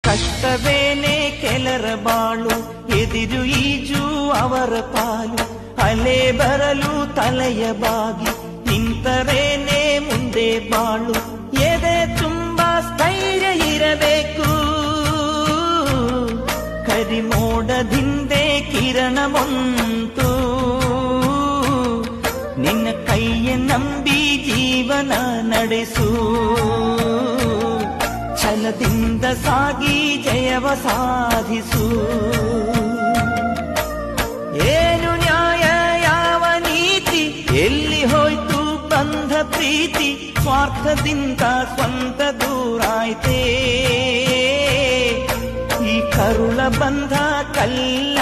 ಕಷ್ಟವೇನೆ ಕೆಲರ ಬಾಳು, ಎದಿರು ಈಜು ಅವರ ಪಾಲು. ಅಲೆ ಬರಲು ತಲೆಯ ಬಾಗಿ ನಿಂತರೇನೆ ಮುಂದೆ ಬಾಳು. ಎದೆ ತುಂಬಾ ಸ್ಥೈರ್ಯ ಇರಬೇಕು, ಕರಿಮೋಡದಿಂದೆ ಕಿರಣ ಬಂತು. ನಿನ್ನ ಕೈಯ ನಂಬಿ ಜೀವನ ನಡೆಸು, ಛಲದಿಂದ ಸಾಗಿ ಜಯವ ಸಾಧಿಸು. ಏನು ನ್ಯಾಯ ಯಾವ ನೀತಿ, ಎಲ್ಲಿ ಹೋಯ್ತು ಬಂಧ ಪ್ರೀತಿ. ಸ್ವಾರ್ಥದಿಂದ ಸ್ವಂತ ದೂರಾಯ್ತೇ, ಈ ಕರುಳ ಬಂಧ ಕಲ್ಲ